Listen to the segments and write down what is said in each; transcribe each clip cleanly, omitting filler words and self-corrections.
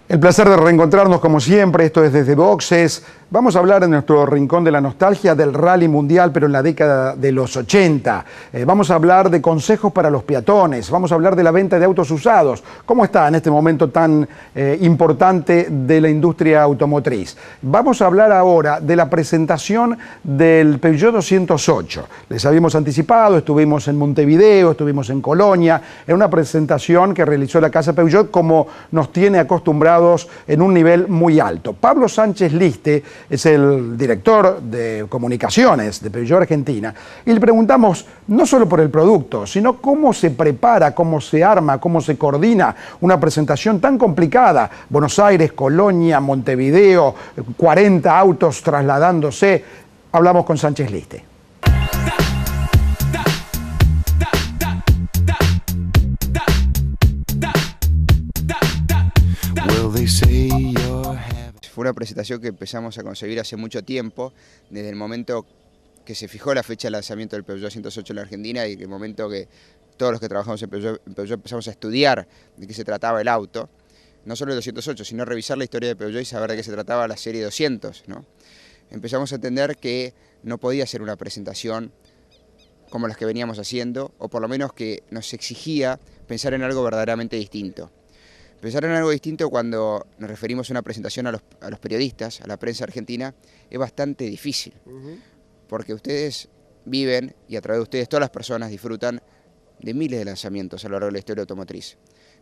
El placer de reencontrarnos como siempre, esto es Desde Boxes. Vamos a hablar en nuestro rincón de la nostalgia del rally mundial, pero en la década de los 80. Vamos a hablar de consejos para los peatones, vamos a hablar de la venta de autos usados. ¿Cómo está en este momento tan importante de la industria automotriz? Vamos a hablar ahora de la presentación del Peugeot 208. Les habíamos anticipado, estuvimos en Montevideo, estuvimos en Colonia, en una presentación que realizó la Casa Peugeot como nos tiene acostumbrados en un nivel muy alto. Pablo Sánchez Liste es el director de comunicaciones de Peugeot Argentina, y le preguntamos no solo por el producto, sino cómo se prepara, cómo se arma, cómo se coordina una presentación tan complicada. Buenos Aires, Colonia, Montevideo, 40 autos trasladándose. Hablamos con Sánchez Liste. Fue una presentación que empezamos a concebir hace mucho tiempo, desde el momento que se fijó la fecha de lanzamiento del Peugeot 208 en la Argentina y el momento que todos los que trabajamos en Peugeot empezamos a estudiar de qué se trataba el auto, no solo el 208, sino revisar la historia de Peugeot y saber de qué se trataba la serie 200, ¿no? Empezamos a entender que no podía ser una presentación como las que veníamos haciendo, o por lo menos que nos exigía pensar en algo verdaderamente distinto. Pensar en algo distinto cuando nos referimos a una presentación a los periodistas, a la prensa argentina, es bastante difícil. Porque ustedes viven, y a través de ustedes todas las personas disfrutan de miles de lanzamientos a lo largo de la historia automotriz.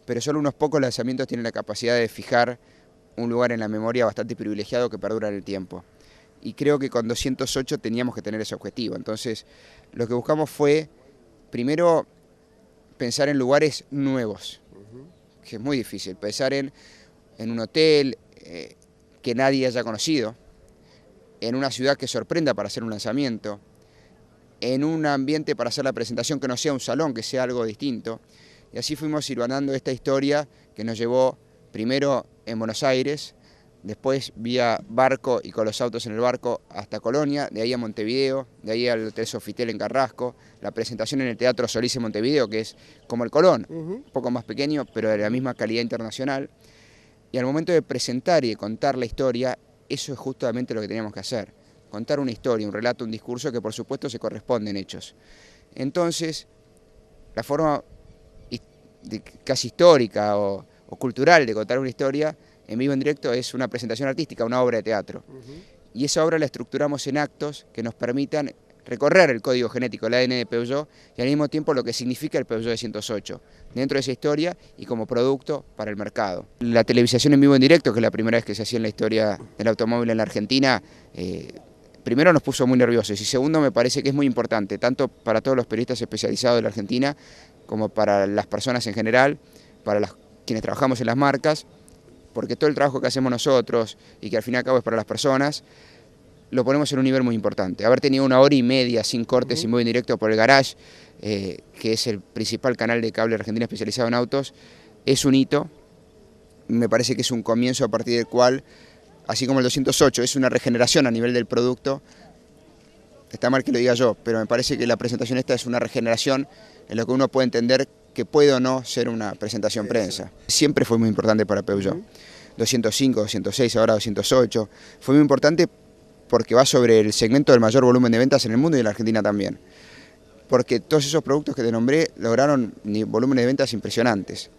Pero solo unos pocos lanzamientos tienen la capacidad de fijar un lugar en la memoria bastante privilegiado que perdura en el tiempo. Y creo que con 208 teníamos que tener ese objetivo. Entonces, lo que buscamos fue, primero, pensar en lugares nuevos. Que es muy difícil, pensar en un hotel que nadie haya conocido, en una ciudad que sorprenda para hacer un lanzamiento, en un ambiente para hacer la presentación que no sea un salón, que sea algo distinto. Y así fuimos hilvanando esta historia que nos llevó primero en Buenos Aires, después vía barco y con los autos en el barco hasta Colonia, de ahí a Montevideo, de ahí al Hotel Sofitel en Carrasco, la presentación en el Teatro Solís en Montevideo, que es como el Colón, un poco más pequeño, pero de la misma calidad internacional. Y al momento de presentar y de contar la historia, eso es justamente lo que teníamos que hacer, contar una historia, un relato, un discurso que por supuesto se corresponde en hechos. Entonces, la forma casi histórica o cultural de contar una historia en vivo en directo es una presentación artística, una obra de teatro. Y esa obra la estructuramos en actos que nos permitan recorrer el código genético, el ADN de Peugeot, y al mismo tiempo lo que significa el Peugeot 208, dentro de esa historia y como producto para el mercado. La televisación en vivo en directo, que es la primera vez que se hacía en la historia del automóvil en la Argentina, primero nos puso muy nerviosos y segundo me parece que es muy importante, tanto para todos los periodistas especializados de la Argentina como para las personas en general, para quienes trabajamos en las marcas, porque todo el trabajo que hacemos nosotros y que al fin y al cabo es para las personas, lo ponemos en un nivel muy importante. Haber tenido 1 hora y media sin cortes y muy en directo por el Garage, que es el principal canal de cable argentino especializado en autos, es un hito. Me parece que es un comienzo a partir del cual, así como el 208 es una regeneración a nivel del producto, está mal que lo diga yo, pero me parece que la presentación esta es una regeneración en lo que uno puede entender que puede o no ser una presentación prensa. Siempre fue muy importante para Peugeot. 205, 206, ahora 208. Fue muy importante porque va sobre el segmento del mayor volumen de ventas en el mundo y en la Argentina también. Porque todos esos productos que te nombré lograron volúmenes de ventas impresionantes.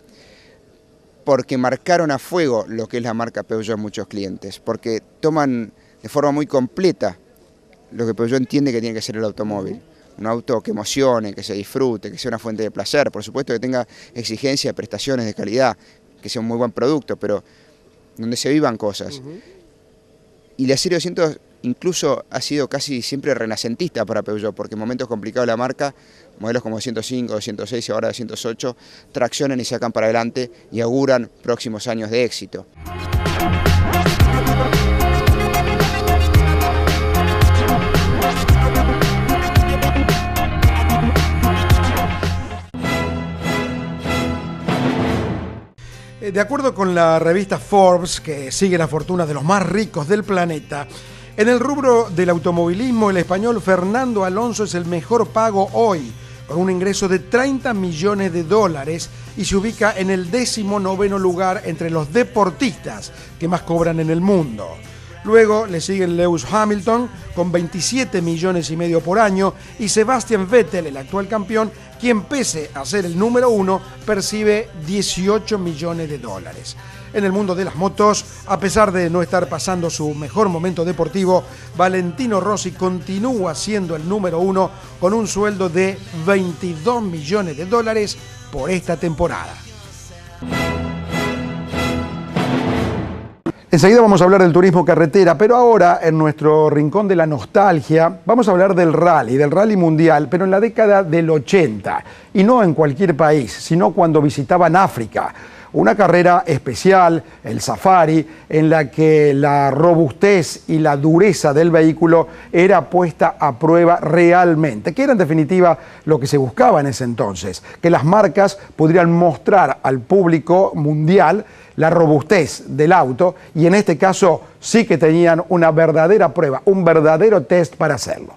Porque marcaron a fuego lo que es la marca Peugeot en muchos clientes. Porque toman de forma muy completa lo que Peugeot entiende que tiene que ser el automóvil. Un auto que emocione, que se disfrute, que sea una fuente de placer, por supuesto que tenga exigencias, prestaciones de calidad, que sea un muy buen producto, pero donde se vivan cosas. Y la serie 200 incluso ha sido casi siempre renacentista para Peugeot, porque en momentos complicados de la marca, modelos como 205, 206 y ahora 208, traccionan y sacan para adelante y auguran próximos años de éxito. De acuerdo con la revista Forbes, que sigue la fortuna de los más ricos del planeta, en el rubro del automovilismo, el español Fernando Alonso es el mejor pago hoy, con un ingreso de 30 millones de dólares y se ubica en el 19º lugar entre los deportistas que más cobran en el mundo. Luego le siguen Lewis Hamilton con 27 millones y medio por año y Sebastian Vettel, el actual campeón, quien pese a ser el número 1, percibe 18 millones de dólares. En el mundo de las motos, a pesar de no estar pasando su mejor momento deportivo, Valentino Rossi continúa siendo el número 1 con un sueldo de 22 millones de dólares por esta temporada. Enseguida vamos a hablar del turismo carretera, pero ahora en nuestro rincón de la nostalgia vamos a hablar del rally mundial, pero en la década del 80, y no en cualquier país, sino cuando visitaban África. Una carrera especial, el safari, en la que la robustez y la dureza del vehículo era puesta a prueba realmente, que era en definitiva lo que se buscaba en ese entonces, que las marcas pudieran mostrar al público mundial la robustez del auto, y en este caso sí que tenían una verdadera prueba, un verdadero test para hacerlo.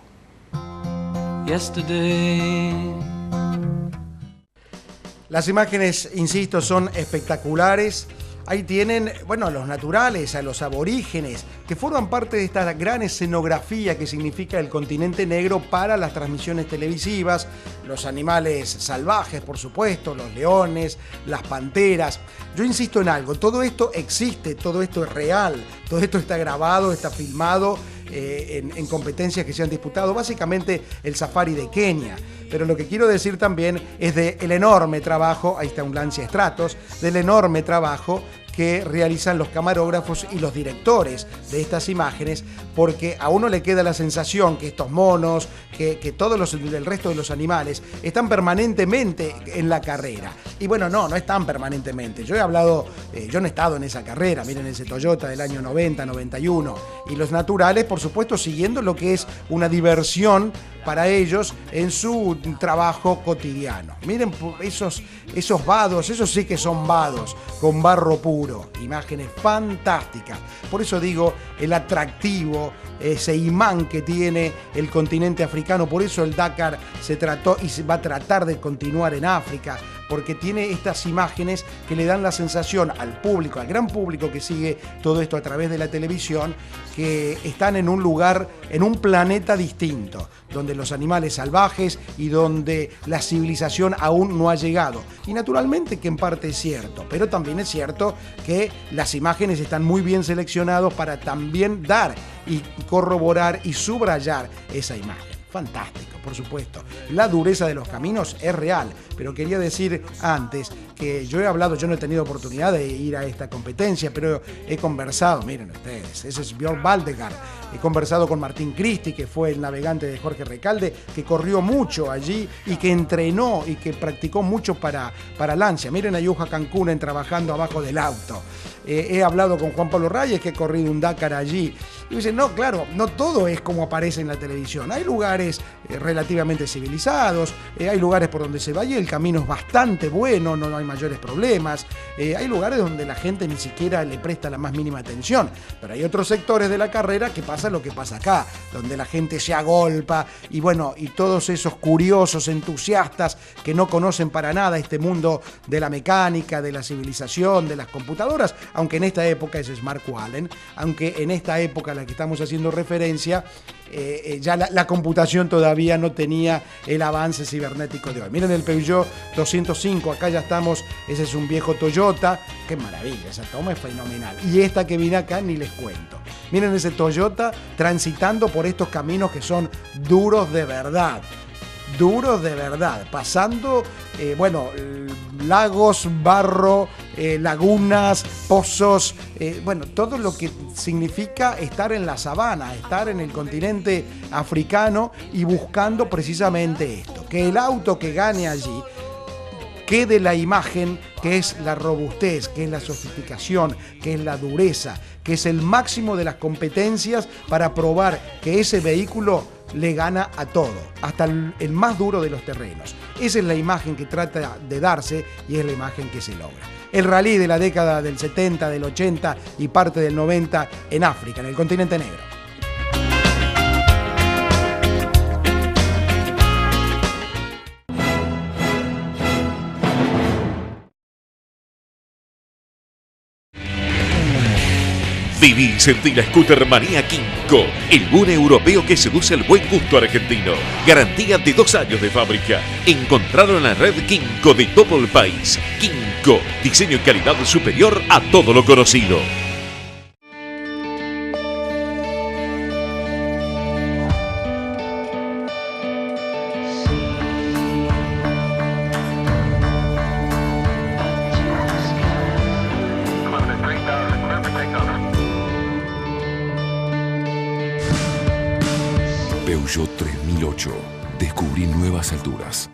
Las imágenes, insisto, son espectaculares. Ahí tienen, bueno, a los naturales, a los aborígenes, que forman parte de esta gran escenografía que significa el continente negro para las transmisiones televisivas, los animales salvajes, por supuesto, los leones, las panteras. Yo insisto en algo, todo esto existe, todo esto es real, todo esto está grabado, está filmado en competencias que se han disputado, básicamente el safari de Kenia. Pero lo que quiero decir también es del enorme trabajo, ahí está un Lancia Stratos, del enorme trabajo que realizan los camarógrafos y los directores de estas imágenes, porque a uno le queda la sensación que estos monos, que todos el resto de los animales están permanentemente en la carrera. Y bueno, no están permanentemente. Yo no he estado en esa carrera, miren ese Toyota del año 90, 91, y los naturales, por supuesto, siguiendo lo que es una diversión para ellos en su trabajo cotidiano. Miren esos vados, esos sí que son vados, con barro puro, imágenes fantásticas. Por eso digo, el atractivo, ese imán que tiene el continente africano, por eso el Dakar se trató y se va a tratar de continuar en África, porque tiene estas imágenes que le dan la sensación al público, al gran público que sigue todo esto a través de la televisión, que están en un lugar, en un planeta distinto, donde los animales salvajes y donde la civilización aún no ha llegado. Y naturalmente que en parte es cierto, pero también es cierto que las imágenes están muy bien seleccionadas para también dar y corroborar y subrayar esa imagen. Fantástico, por supuesto. La dureza de los caminos es real, pero quería decir antes que yo no he tenido oportunidad de ir a esta competencia, pero he conversado, miren ustedes, ese es Björn Valdegard. He conversado con Martín Cristi, que fue el navegante de Jorge Recalde, que corrió mucho allí y que entrenó y que practicó mucho para Lancia. Miren a Yuja Cancún trabajando abajo del auto. He hablado con Juan Pablo Reyes, que ha corrido un Dakar allí. Y dicen, no, claro, no todo es como aparece en la televisión. Hay lugares relativamente civilizados, hay lugares por donde se va y el camino es bastante bueno, no hay mayores problemas. Hay lugares donde la gente ni siquiera le presta la más mínima atención. Pero hay otros sectores de la carrera que pasa lo que pasa acá, donde la gente se agolpa y bueno, y todos esos curiosos, entusiastas que no conocen para nada este mundo de la mecánica, de la civilización, de las computadoras, aunque en esta época ese es Marco Allen, aunque en esta época a la que estamos haciendo referencia, ya la computación todavía no tenía el avance cibernético de hoy. Miren el Peugeot 205, acá ya estamos, ese es un viejo Toyota, qué maravilla, esa toma es fenomenal. Y esta que viene acá ni les cuento. Miren ese Toyota transitando por estos caminos que son duros de verdad, pasando, lagos, barro, lagunas, pozos, todo lo que significa estar en la sabana, estar en el continente africano y buscando precisamente esto, que el auto que gane allí quede la imagen que es la robustez, que es la sofisticación, que es la dureza, que es el máximo de las competencias para probar que ese vehículo le gana a todo, hasta el más duro de los terrenos. Esa es la imagen que trata de darse y es la imagen que se logra. El rally de la década del 70, del 80 y parte del 90 en África, en el continente negro. Viví y sentí la scooter manía Kinko, el bune europeo que seduce el buen gusto argentino. Garantía de 2 años de fábrica. Encontraron en la red Kinko de todo el país. Kinko, diseño y calidad superior a todo lo conocido. Peugeot 3008. Descubrí nuevas alturas.